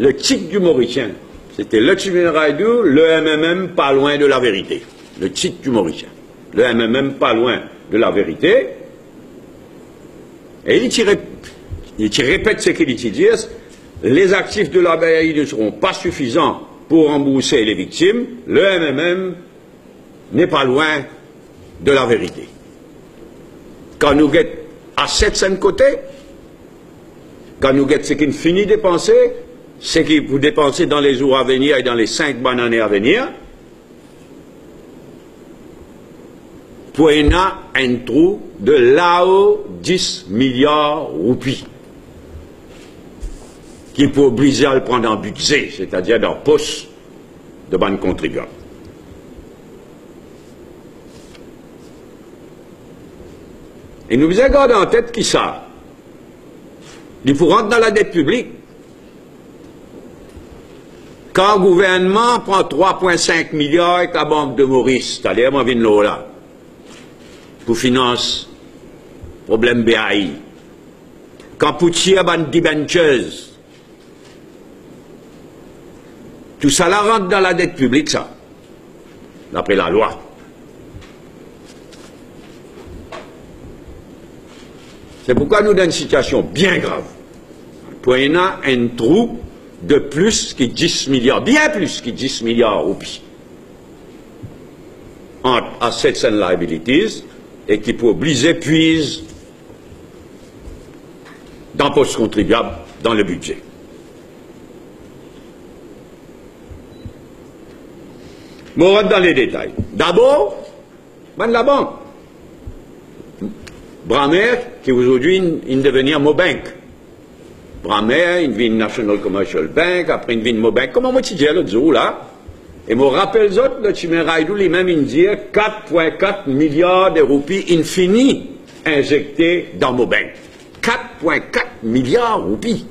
le tic du Mauricien. C'était le Tchimène-Raidou, le MMM pas loin de la vérité. Le tic du Mauricien. Le MMM pas loin de la vérité. Et il répète ce qu'il dit. Les actifs de la BAI ne seront pas suffisants pour rembourser les victimes. Le MMM n'est pas loin de la vérité. Quand nous guettons à 700 côtés, quand nous guettons ce qui finit de dépenser, ce qui vous dépensez dans les jours à venir et dans les 5 bonnes années à venir, pour un trou de là-haut 10 milliards roupies qui peut obliger à le prendre en budget, c'est-à-dire dans le poste de banque contribuable. Et nous devons garder en tête qui ça. Il faut rentrer dans la dette publique. Quand le gouvernement prend 3,5 milliards avec la Banque de Maurice, c'est-à-dire moi viens là, pour financer problème BAI, quand Poutier ban debentures, tout ça là rentre dans la dette publique, ça, d'après la loi. C'est pourquoi nous sommes dans une situation bien grave. Pour y avoir un trou de plus que 10 milliards, bien plus que 10 milliards roupies, entre assets and liabilities, et qui peut obliger puise dans le poste contribuable dans le budget. Mais on rentre dans les détails. D'abord, la banque. Bramer, qui aujourd'hui il devenir Mobank. Bramer, il vient National Commercial Bank, après il vient Mobank. Comment moi tu dis l'autre jour là? Et me rappelle les autres, le Tchimène-Raidou, lui-même, il dit 4,4 milliards de roupies infinies injectées dans Mobank. 4,4 milliards de roupies.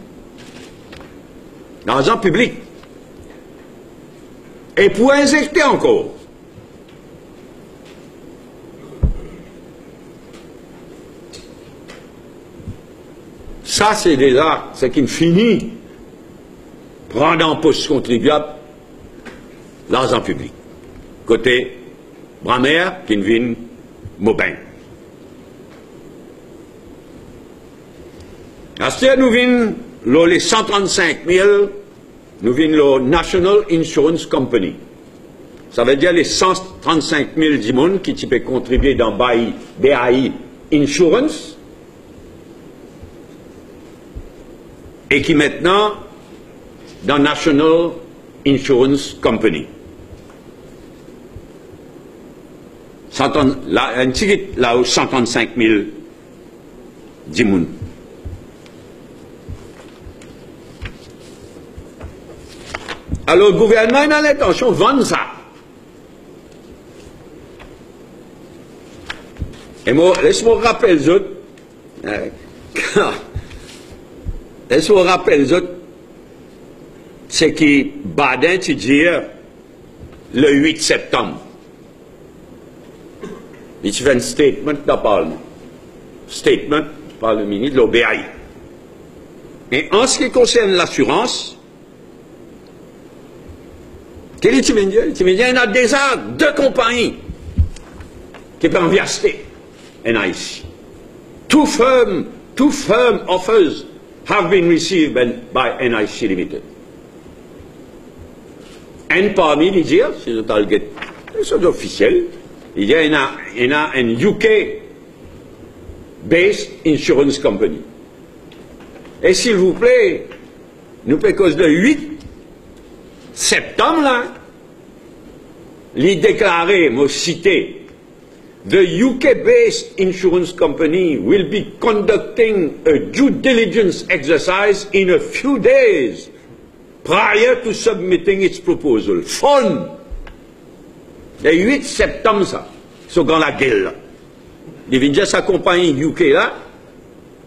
Dans l'argent public. Et pour injecter encore. Ça, c'est déjà ce qui finit prendre en poste contribuable l'argent public. Côté Bramer, qui vient Mobank. Ensuite, nous venons les 135 000, nous venons le National Insurance Company. Ça veut dire les 135 000 dimons qui peuvent contribuer dans BAI Insurance et qui maintenant dans National Insurance Company. Un ticket là où 135 000 dimons. Alors le gouvernement a l'intention de vendre ça. Et moi, laisse-moi rappeler les autres. Laisse-moi rappeler les autres. C'est qui Badin, tu dis, le 8 septembre. Il fait un statement dans le Parlement. Statement par le ministre de l'OBAI. Et en ce qui concerne l'assurance, quel est le Tchimène? Il y a déjà 2 compagnies qui peuvent investir NIC. Two firm offers have been received by NIC Limited. Et parmi les dire, c'est le target, c'est officiel, il y a un UK-based insurance company. Et s'il vous plaît, nous pouvons cause de 8 septembre, là, les déclarer, me citer, the UK-based insurance company will be conducting a due diligence exercise in a few days prior to submitting its proposal. Fun! Le 8 septembre, ça, c'est dans la gueule, là. Il vient déjà sa compagnie UK, là,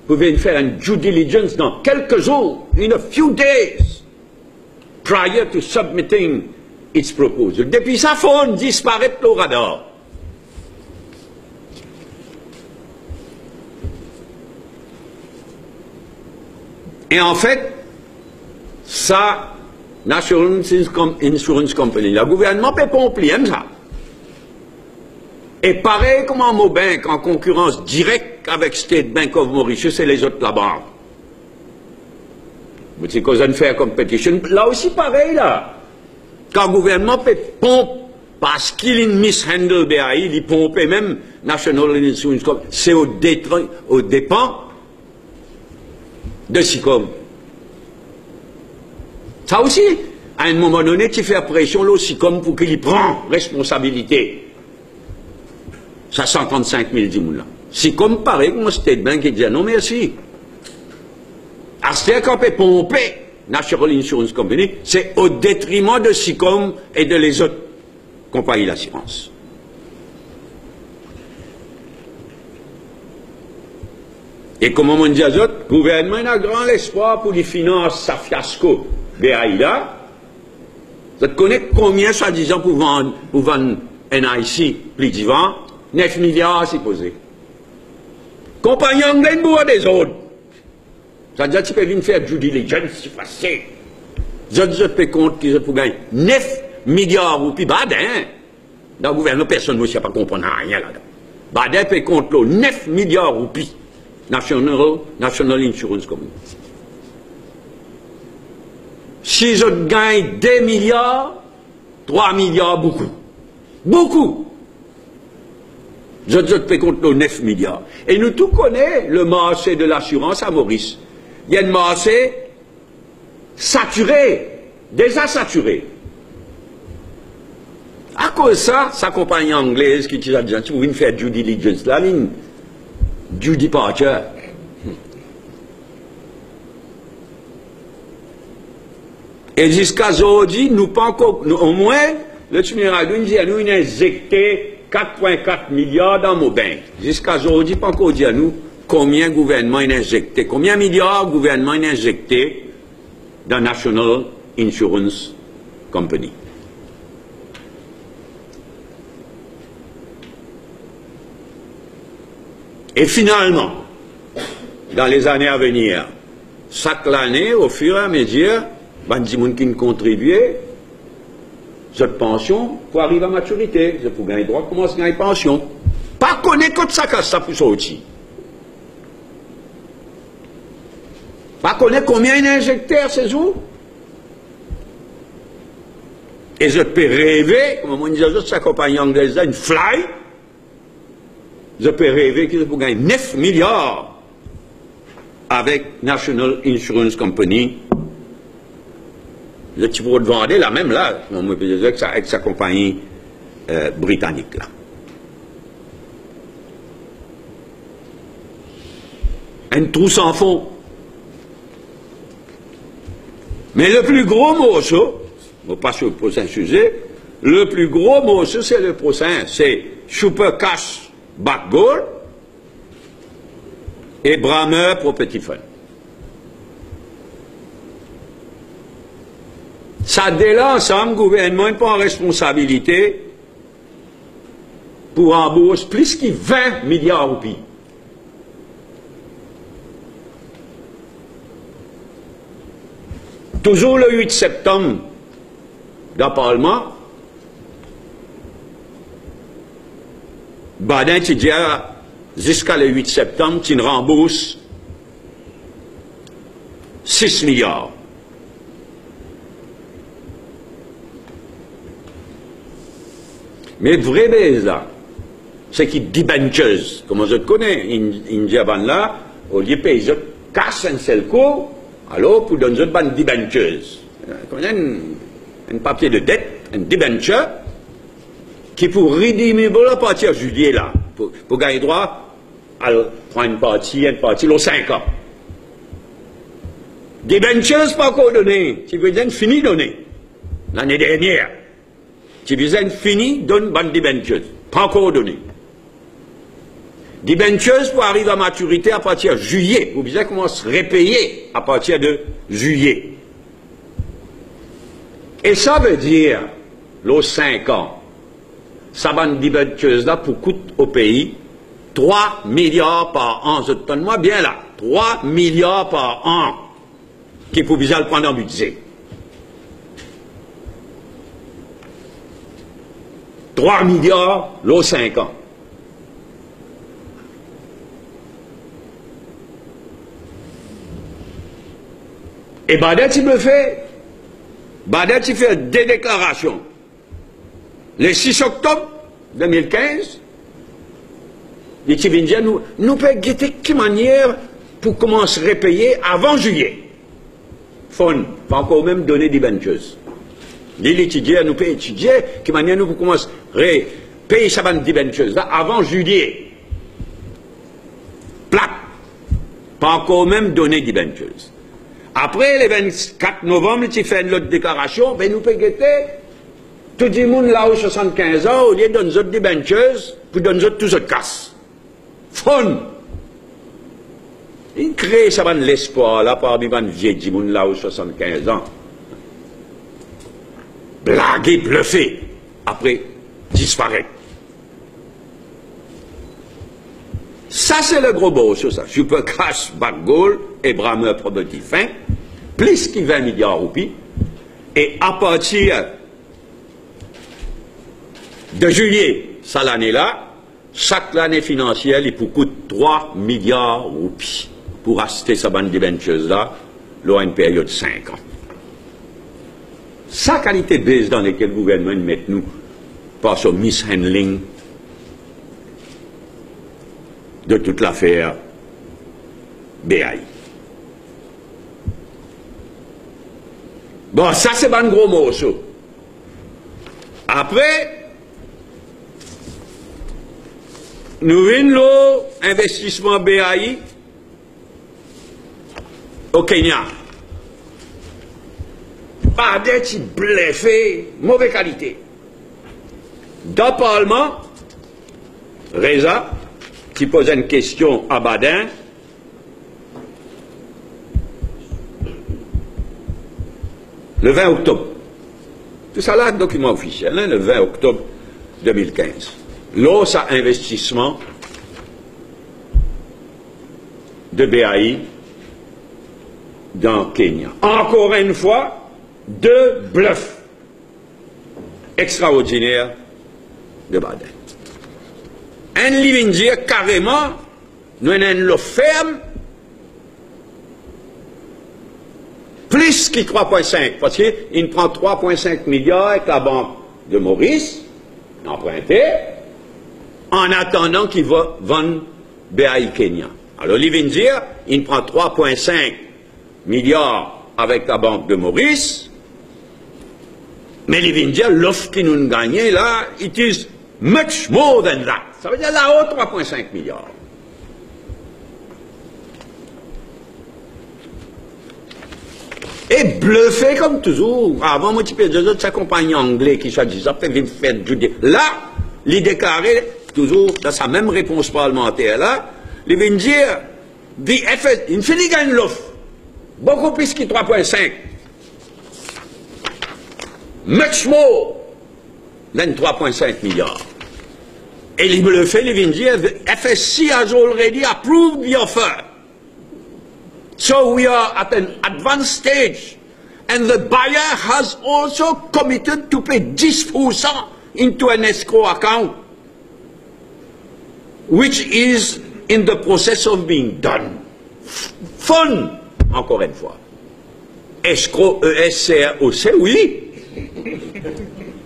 vous pouvez faire un due diligence dans quelques jours, in a few days, prior to submitting its proposal. Depuis ça, faut disparaître le radar. Et en fait, ça, National Insurance Company, le gouvernement peut pomper ça. Et pareil comme en Mobank, en concurrence directe avec State Bank of Mauritius et les autres là-bas. C'est cause d'une fair competition. Là aussi pareil là. Quand le gouvernement peut pomper, parce qu'il mishandle BAI, il pompe même National Insurance Company, c'est au dépens de SICOM. Ça aussi, à un moment donné, tu fais pression au SICOM pour qu'il prenne responsabilité. Ça 135 000 10 là. SICOM pareil comme State Bank qui dit non merci. À ce qu'on peut pomper National Insurance Company, c'est au détriment de SICOM et de les autres compagnies d'assurance. Et comme on dit à eux, le gouvernement a grand espoir pour les finances, sa fiasco, BAI là. Vous connaissez combien, soi-disant, pour vendre NIC, plus d'ivant? 9 milliards, c'est posé. Compagnie anglaise, boire des autres. Ça veut dire que tu peux venir faire due diligence, c'est facile. Je peux compte qu'ils pour gagner 9 milliards ou puis badin. Dans le gouvernement, personne ne sait pas comprendre rien là-dedans. Badin peut compte 9 milliards ou puis. National Insurance Company. Si je gagne 2 milliards, 3 milliards, beaucoup. Beaucoup. Je peux compte 9 milliards. Et nous tous connaissons le marché de l'assurance à Maurice. Il y a un marché saturé, déjà saturé. À cause de ça, sa compagnie anglaise qui dit, si vous voulez faire due diligence, la ligne, due departure. Et jusqu'à aujourd'hui, nous pas encore, au moins, le Tuniradou nous dit à nous, il a injecté 4,4 milliards dans nos banques. Jusqu'à aujourd'hui, pas encore dit à nous combien le gouvernement a injecté, combien de milliards le gouvernement a injecté dans National Insurance Company. Et finalement, dans les années à venir, chaque année, au fur et à mesure, il y a des gens qui contribuent cette pension pour arriver à maturité. Je pour gagner droit, commence à gagner pension. Pas connaître quand ça pour sortir. Pas connaître combien il injecté ces jours. Et je peux rêver, comme on dit, sa compagnie anglaise, une fly. Je peux rêver qu'ils vont gagner 9 milliards avec National Insurance Company. Le type de vendre là, même là, avec sa compagnie britannique là. Un trou sans fond. Mais le plus gros morceau, on va passer au prochain sujet, le plus gros morceau c'est le prochain, c'est Super Cash Backgoal et Brammer Property Fund. Ça, dès là, ensemble, le gouvernement prend responsabilité pour embaucher plus que 20 milliards de roupies. Toujours le 8 septembre, dans le Parlement, Badin, tu dis, jusqu'à le 8 septembre, tu rembourses 6 milliards. Mais vrai là, c'est qui debentures, comme je connais, in Japan là, au lieu de payer, je casse un seul coup, alors pour donner une bande debentures. Un papier de dette, un debenture, qui pour redimable à partir de juillet là, pour gagner droit à prendre une partie, aux 5 ans. Debentures pas encore donné, tu veux dire fini donné, l'année dernière. Tu veux fini, donne bande debentures. Pas encore donné. Debentures pour arriver à maturité à partir de juillet. Vous savez comment se repayer à partir de juillet. Et ça veut dire, los 5 ans, ça bande debentures là pour coûter au pays 3 milliards par an. Je donne-moi bien là. 3 milliards par an qui pour bien le prendre en budget. 3 milliards, l'eau 5 ans. Et Badet, il me fait, Badet, il fait des déclarations. Le 6 octobre 2015, il dit, nous pouvons guetter quelle manière pour commencer à payer avant juillet. Fon, pas encore même donner des benches. L'étudiant, nous pouvons étudier quelle manière nous pouvons commencer à payer ça des benches là avant juillet. Plaque. Pas encore même donner des benches. Après, le 24 novembre, tu fais une autre déclaration, ben nous pouvons guetter tout le monde là aux 75 ans, au lieu de donner des benches, pour donner tous autres casses. Fun! Il crée ça l'espoir là parmi les vieux gens là aux 75 ans. Blaguer, bluffer, après disparaître. Ça c'est le gros beau sur ça. Super Cash, Backgoal et Brammer Property Fin, plus que 20 milliards de roupies. Et à partir de juillet, ça l'année-là, chaque année financière, il peut coûter 3 milliards de roupies pour acheter sa bande de benches-là, lors une période de 5 ans. Sa qualité de base dans laquelle le gouvernement met nous par son mishandling de toute l'affaire BAI. Bon, ça c'est un gros morceau. Après, nous venons l'investissement BAI au Kenya. Pas d'être bluffé, mauvaise qualité. Dans le Parlement, Reza, qui pose une question à Badin, le 20 octobre. Tout ça là, document officiel, hein, le 20 octobre 2015. L'os à investissement de BAI dans Kenya. Encore une fois, deux bluffs extraordinaires de Baden. Un living dire carrément, nous avons le ferme plus que 3,5, parce qu'il prend 3,5 milliards avec la banque de Maurice, emprunté, en attendant qu'il va vendre BAI Kenya. Alors, living dire, il prend 3,5 milliards avec la banque de Maurice, mais living dire, l'offre qui nous gagne là, it is much more than that. Ça veut dire là-haut 3,5 milliards. Et bluffé comme toujours. Avant, moi, tu peux dire que sa compagnie anglaise qui soit disant, fait faire du. Là, il déclarait, toujours dans sa même réponse parlementaire là, il vient dire, il finit gagne l'offre. Beaucoup plus que 3,5. Much more than 3,5 milliards. Et il bluffé, il vient dire, FSC has already approved the offer. So we are at an advanced stage, and the buyer has also committed to pay 10% into an escrow account, which is in the process of being done. Fun, encore une fois. Escrow, ESCROC, oui.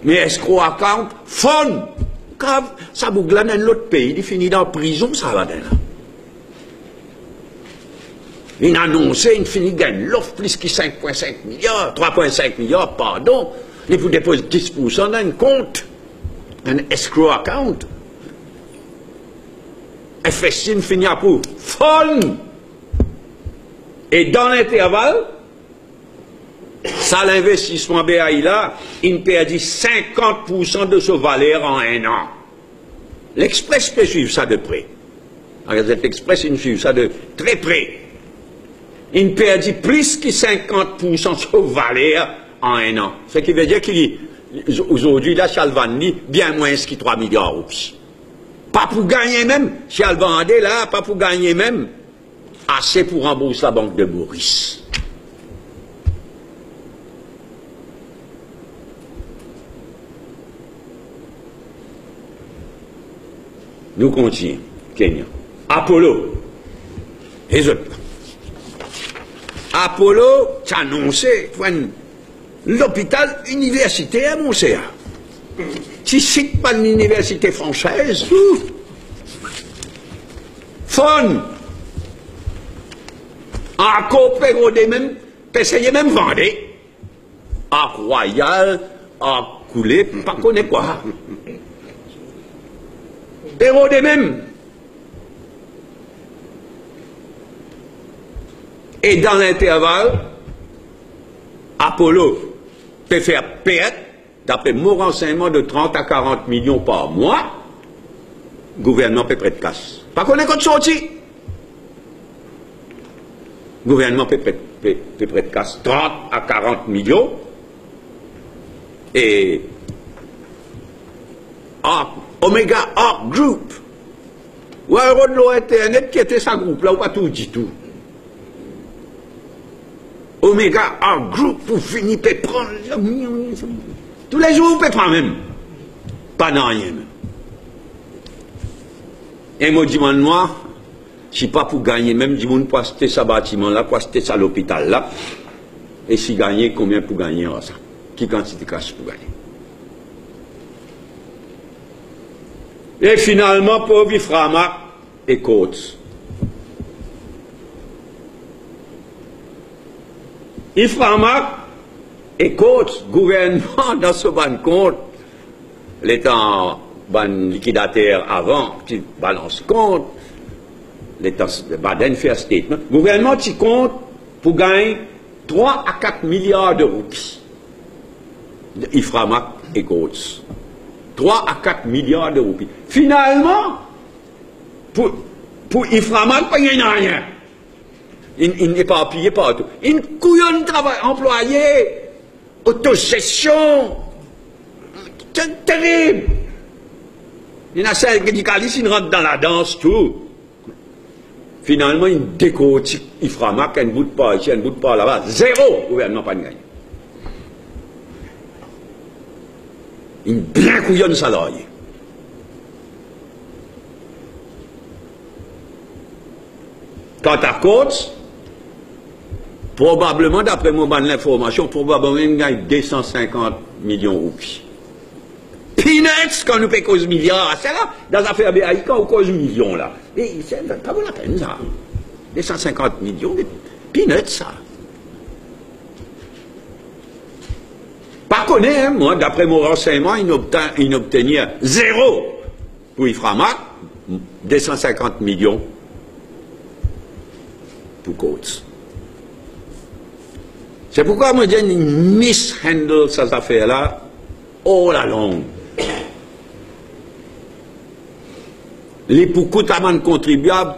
Mais escrow account, fun. Car ça bougle dans l'autre pays, il finit dans la prison, ça va là. Il a annoncé, il finit gagne l'offre plus que 5,5 milliards, 3,5 milliards, pardon. Il vous dépose 10% dans un compte, un escrow account. FSC finit à pour fun. Et dans l'intervalle, ça l'investissement BAI là, il perdit 50% de ce valeur en un an. L'Express peut suivre ça de près. L'Express, il suit ça de très près. Il perdit plus que 50% de ce valeur en un an. Ce qui veut dire qu'aujourd'hui, là, Chalvani, bien moins que 3 milliards de roupies. Pas pour gagner même, Chalvani, là, pas pour gagner même, assez pour rembourser la banque de Maurice. Nous continuons. Kenya. Apollo. Les autres. Apollo, t'as annoncé l'hôpital universitaire, mon cher. Si c'est pas une université française, fun. Encore pégrodé même, essayer même vendre. À Royal, à couler, pas connaître quoi. Pérodé même. Et dans l'intervalle, Apollo peut faire perdre, d'après mon renseignement, de 30 à 40 millions par mois. Le gouvernement peut prêter casse. Pas qu'on est contre sorti. Le gouvernement peut prêter casse 30 à 40 millions. Et Omega Arc Group, ou un de l'Internet qui était sa groupe là, ou pas tout dit tout. Omega Arc Group pour finir par prendre. Tous les jours, vous pouvez prendre même. Pas dans rien. Et moi, dis-moi, moi, je ne suis pas pour gagner, même dis-moi, pour acheter ce bâtiment là, pour acheter ça à l'hôpital là. Et si gagner, combien pour gagner ça? Qui quantité de cash pour gagner? Et finalement, pour Iframa et Côtes. Iframa et Côtes, gouvernement dans ce ban compte, l'étant ban liquidataire avant, qui balance compte, l'étant Baden fait un statement, gouvernement qui compte pour gagner 3 à 4 milliards de roupies. Iframa et Côtes. 3 à 4 milliards de roupies. Finalement, pour Iframa, pas rien. Il n'est pas appuyé partout. Une couillonne de travail employé, autogestion, c'est terrible. Il y a un syndicaliste, il rentre dans la danse, tout. Finalement, il décortique Iframa, qu'un bout de pas ici, un bout de pas là-bas. Zéro, gouvernement pas de gagner. Une bien couillonne salariée. Quant à Côtes, probablement, d'après mon ban l'information, probablement il gagne 250 millions de roupies. Peanuts, quand nous payons cause milliards, c'est là, dans l'affaire BAI, quand on cause millions là. Et c'est pas bon la peine ça. 250 millions, peanuts ça. Pas connaît, hein, moi, d'après mon renseignement, il obtenait zéro pour Iframa, 250 millions pour Côtes. C'est pourquoi moi je dis mishandle ces affaires-là, oh la longue. Les pour de contribuables,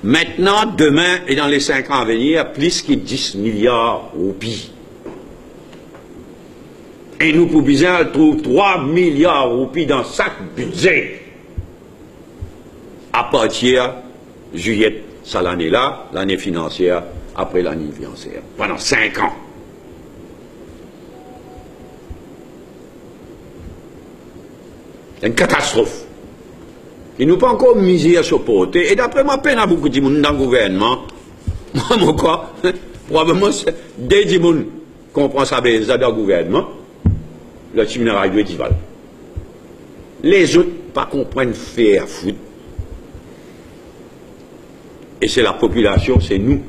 maintenant, demain et dans les 5 ans à venir, plus que 10 milliards roupies. Et nous, pour bizarre, trouve 3 milliards roupies dans chaque budget. À partir de juillet, ça l'année-là, l'année financière, après l'année financière, pendant 5 ans. C'est une catastrophe. Ils n'ont pas encore misé à supporter. Et d'après moi, peine à beaucoup de monde dans le gouvernement. Moi, mon quoi, probablement, dès que monde comprend ça dans le gouvernement, le séminaire doit être. Les autres, pas comprennent faire foot. Et c'est la population, c'est nous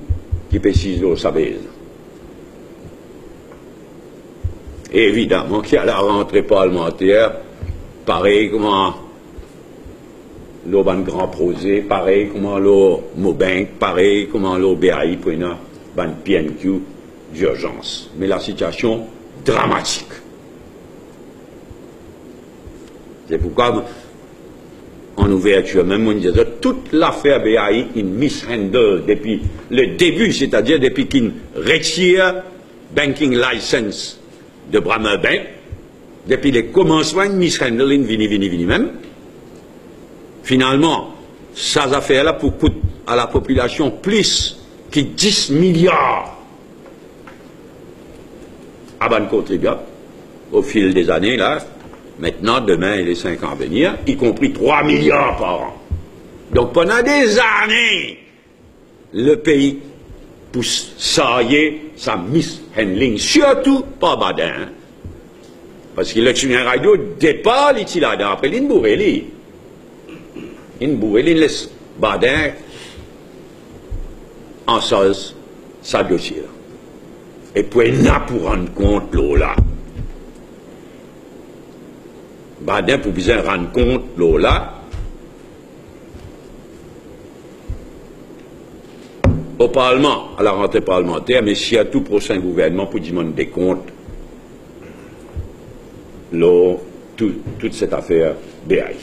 qui précisons ça. Et évidemment qu'il y a la rentrée parlementaire, pareil comment le grand prosé, pareil comment le Mobank, pareil comment le BAI pour une PNQ d'urgence. Mais la situation dramatique. C'est pourquoi, en ouverture, même on disait, toute l'affaire BAI, il mishandle depuis le début, c'est-à-dire depuis qu'il retire banking license de Bremer Bank, depuis les commencements, il mishandle, il vini même. Finalement, ces affaires-là pour coûter à la population plus que 10 milliards à ban contribuable au fil des années, là, Maintenant, demain et les 5 ans à venir, y compris 3 milliards par an. Donc pendant des années, le pays pousse ça y est, ça mishandling, surtout pas Badin. Hein? Parce que l'élection radio départ ici là, après l'Inboureli. Inboureli laisse Badin en sauce, ça dossier là. Et puis là pour rendre compte là. Badin pour bien rendre compte là. Au Parlement, à la rentrée parlementaire, mais si à tout prochain gouvernement pour demander des comptes, toute cette affaire BAI.